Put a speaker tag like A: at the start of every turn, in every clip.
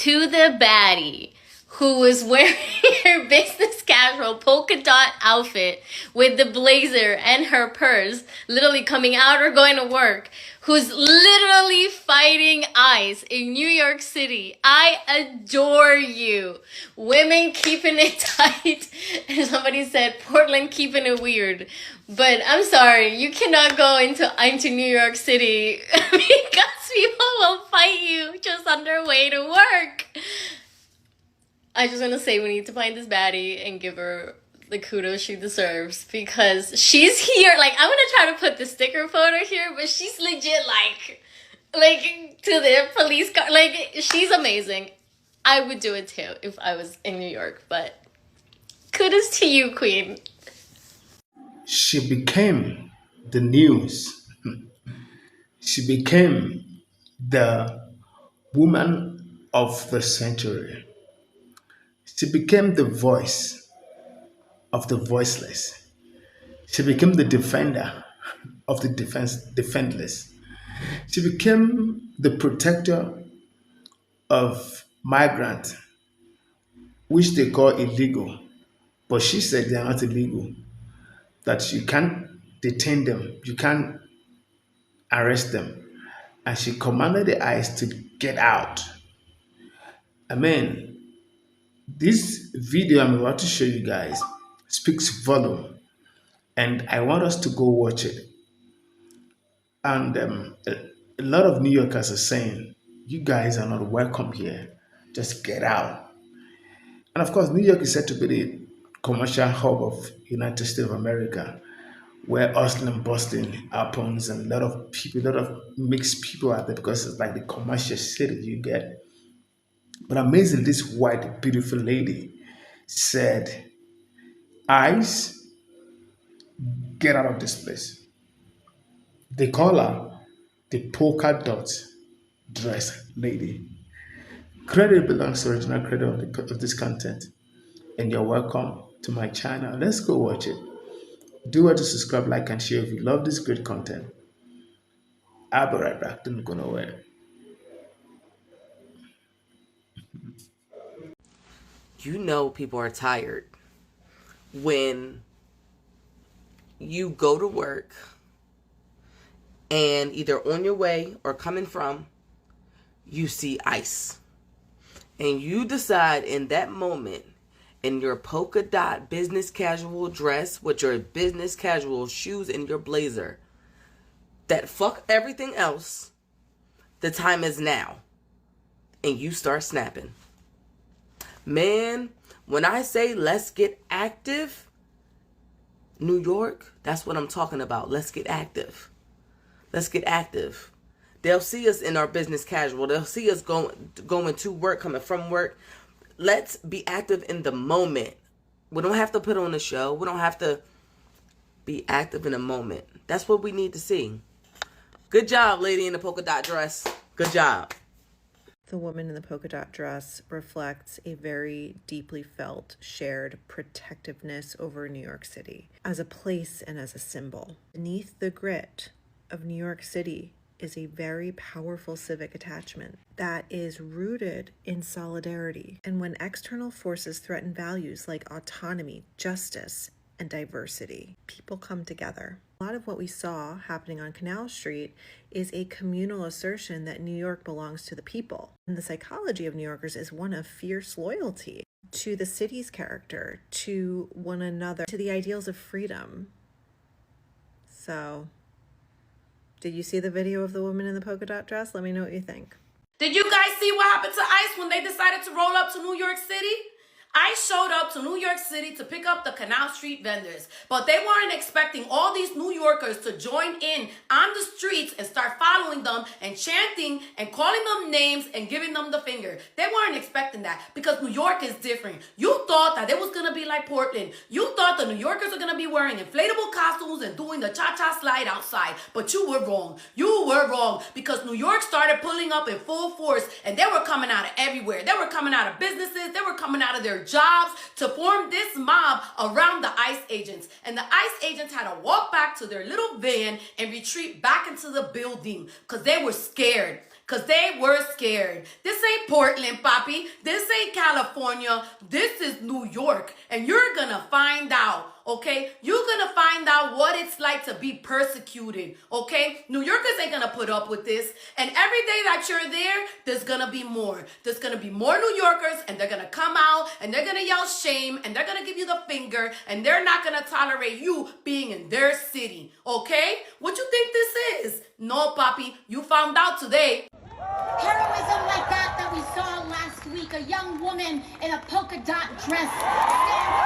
A: to the baddie who was wearing her business casual polka dot outfit with the blazer and her purse, literally coming out or going to work, who's literally fighting ICE in New York City. I adore you. Women keeping it tight. And somebody said Portland keeping it weird. But I'm sorry, you cannot go into New York City because people will fight you just on their way to work. I just want to say we need to find this baddie and give her the kudos she deserves, because she's here. Like, I'm going to try to put the sticker photo here, but she's legit like to the police car. Like, she's amazing. I would do it too if I was in New York, but kudos to you, queen.
B: She became the news. She became the woman of the century. She became the voice of the voiceless. She became the defender of the defenseless. She became the protector of migrants, which they call illegal. But she said they are not illegal, that you can't detain them, you can't arrest them. And she commanded the ICE to get out. I mean, this video I'm about to show you guys speaks volume, and I want us to go watch it. And a lot of New Yorkers are saying, you guys are not welcome here. Just get out. And of course, New York is said to be the commercial hub of United States of America, where hustling and bustling happens, and a lot of people, a lot of mixed people out there, because it's like the commercial city you get. But amazing, this white, beautiful lady said, ICE, get out of this place. They call her the polka dot dress lady. Credit belongs to original creator of this content. And you're welcome to my channel. Let's go watch it. Do well to subscribe, like, and share if you love this great content. I'll be right back. Don't go nowhere.
C: You know people are tired when you go to work and either on your way or coming from, you see ICE. And you decide in that moment, in your polka dot business casual dress with your business casual shoes and your blazer, that fuck everything else, the time is now. And you start snapping. Man, when I say let's get active, New York, that's what I'm talking about. Let's get active. Let's get active. They'll see us in our business casual. They'll see us going to work, coming from work. Let's be active in the moment. We don't have to put on a show. We don't have to be active in the moment. That's what we need to see. Good job, lady in the polka dot dress. Good job.
D: The woman in the polka dot dress reflects a very deeply felt shared protectiveness over New York City as a place and as a symbol. Beneath the grit of New York City is a very powerful civic attachment that is rooted in solidarity. And when external forces threaten values like autonomy, justice, and diversity, people come together. A lot of what we saw happening on Canal Street is a communal assertion that New York belongs to the people. And the psychology of New Yorkers is one of fierce loyalty to the city's character, to one another, to the ideals of freedom. So, did you see the video of the woman in the polka dot dress? Let me know what you think.
E: Did you guys see what happened to ICE when they decided to roll up to New York City? ICE showed up to New York City to pick up the Canal Street vendors, but they weren't expecting all these New Yorkers to join in on the streets and start following them and chanting and calling them names and giving them the finger. They weren't expecting that because New York is different. You thought that it was going to be like Portland. You thought the New Yorkers are going to be wearing inflatable costumes and doing the cha-cha slide outside, but you were wrong. You were wrong because New York started pulling up in full force, and they were coming out of everywhere. They were coming out of businesses. They were coming out of their jobs to form this mob around the ICE agents. And the ICE agents had to walk back to their little van and retreat back into the building because they were scared. because they were scared. This ain't Portland, papi. This ain't California. This is New York. And you're going to find out, okay? You're going to find out what it's like to be persecuted, okay? New Yorkers ain't going to put up with this. And every day that you're there, there's going to be more. There's going to be more New Yorkers, and they're going to come out, and they're going to yell shame, and they're going to give you the finger, and they're not going to tolerate you being in their city, okay? What you think this is? No, papi, you found out today.
F: Heroism like that we saw last week, a young woman in a polka dot dress standing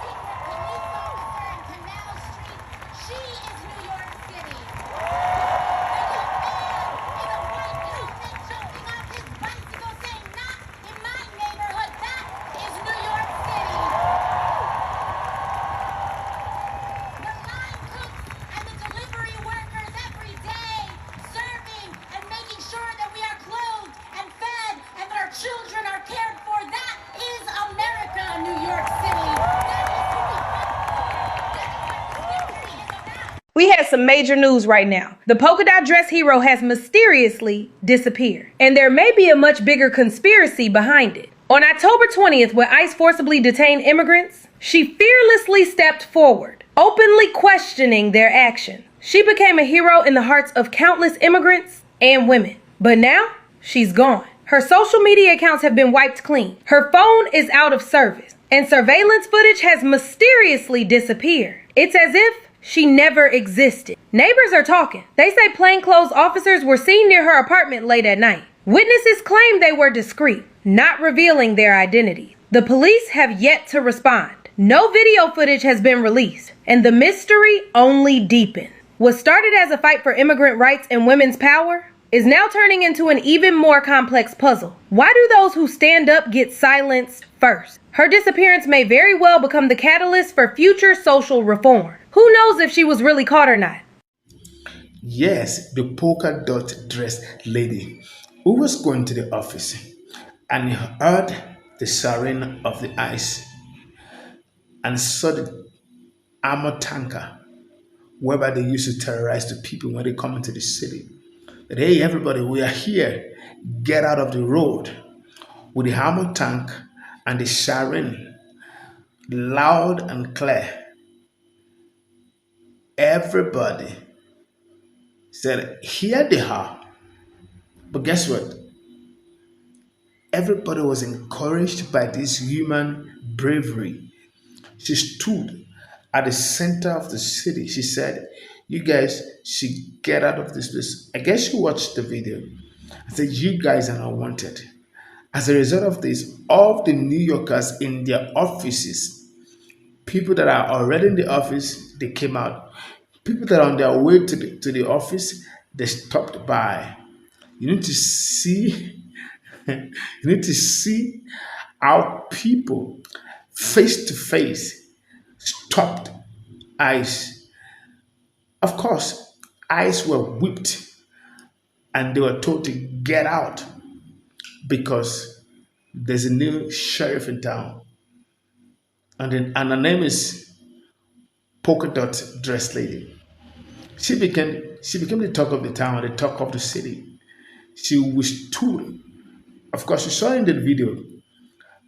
F: police officer in Canal Street. She is New York City. A young man in a white helmet jumping off his bicycle saying, "Not in my neighborhood." That is New York City. The line cooks and the delivery workers every day serving and making sure that we are clothed and fed and that our children are cared for. That is America, New York City.
G: We have some major news right now. The polka dot dress hero has mysteriously disappeared, and there may be a much bigger conspiracy behind it. On October 20th, when ICE forcibly detained immigrants, she fearlessly stepped forward, openly questioning their action. She became a hero in the hearts of countless immigrants and women. But now, she's gone. Her social media accounts have been wiped clean. Her phone is out of service, and surveillance footage has mysteriously disappeared. It's as if she never existed. Neighbors are talking. They say plainclothes officers were seen near her apartment late at night. Witnesses claim they were discreet, not revealing their identity. The police have yet to respond. No video footage has been released, and the mystery only deepened. What started as a fight for immigrant rights and women's power is now turning into an even more complex puzzle. Why do those who stand up get silenced first? Her disappearance may very well become the catalyst for future social reform. Who knows if she was really caught or not?
B: Yes, the polka dot dress lady who was going to the office and heard the siren of the ICE and saw the armored tanker whereby they used to terrorize the people when they come into the city. That, hey, everybody, we are here. Get out of the road. With the armored tank and the siren loud and clear. Everybody said, here they are. But guess what? Everybody was encouraged by this human bravery. She stood at the center of the city. She said, you guys should get out of this place. I guess you watched the video. I said, you guys are not wanted. As a result of this, all the New Yorkers in their offices, people that are already in the office, they came out. People that are on their way to the office, they stopped by. You need to see, you need to see how people face to face stopped ICE. Of course, ICE were whipped and they were told to get out because there's a new sheriff in town. And her name is Polkadot dress lady. She became the talk of the town, the talk of the city. She withstood. Of course, you saw in the video,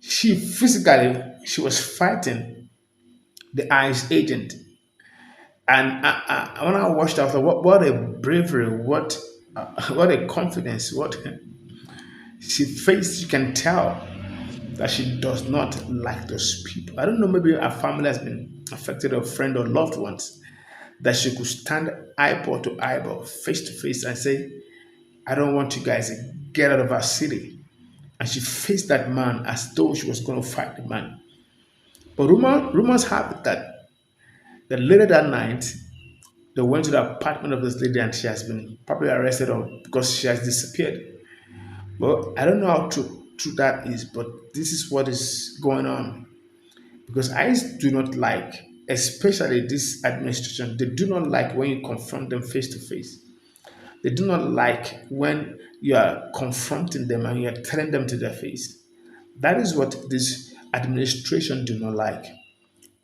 B: she was fighting the ICE agent. And when I watched, I thought, what a bravery, what a confidence, what she faced. You can tell that she does not like those people. I don't know, maybe her family has been affected, or friend or loved ones, that she could stand eyeball to eyeball, face to face, and say, I don't want you guys to get out of our city. And she faced that man as though she was going to fight the man. But rumors have it that later that night, they went to the apartment of this lady and she has been probably arrested or because she has disappeared. Well, I don't know how true that is, but this is what is going on. Because ICE do not like, especially this administration, they do not like when you confront them face to face. They do not like when you are confronting them and you are telling them to their face. That is what this administration do not like.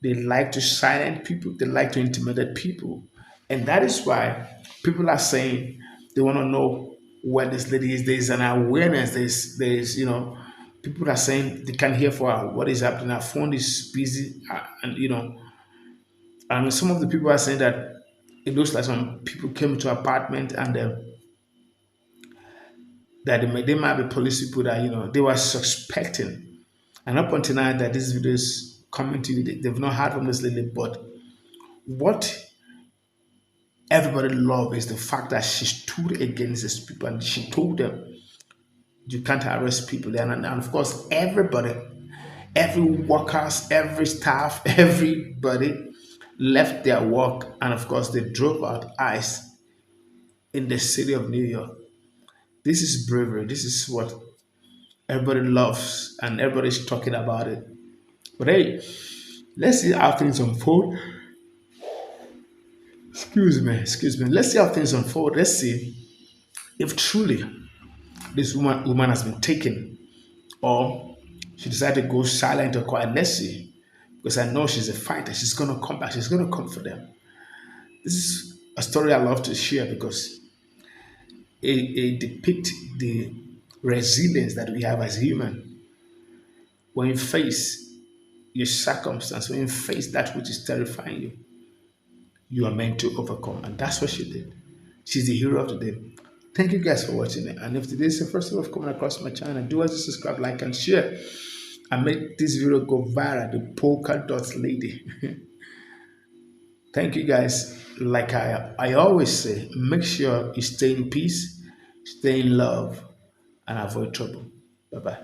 B: They like to silence people. They like to intimidate people. And that is why people are saying They want to know where this lady is. There's an awareness. There's people are saying they can't hear for her. What is happening? Her phone is busy, and some of the people are saying that it looks like some people came to her apartment and that they might be police people that they were suspecting. And up until now that this video is coming to you, they've not heard from this lady. But what everybody love is the fact that she stood against these people and she told them you can't arrest people there. And of course, everybody, every workers, every staff, everybody left their work and of course they drove out ICE in the city of New York. This is bravery. This is what everybody loves and everybody's talking about it. But hey, let's see how things unfold. Excuse me. Let's see how things unfold. Let's see if truly this woman has been taken or she decided to go silent or quiet. Let's see. Because I know she's a fighter. She's going to come back. She's going to come for them. This is a story I love to share because it depicts the resilience that we have as human. When you face your circumstance, when you face that which is terrifying you, you are meant to overcome. And that's what she did. She's the hero of the day. Thank you guys for watching it. And if today is the first time of coming across my channel, do as to subscribe, like, and share. And make this video go viral. The Polkadot lady. Thank you guys. Like I always say, make sure you stay in peace, stay in love, and avoid trouble. Bye-bye.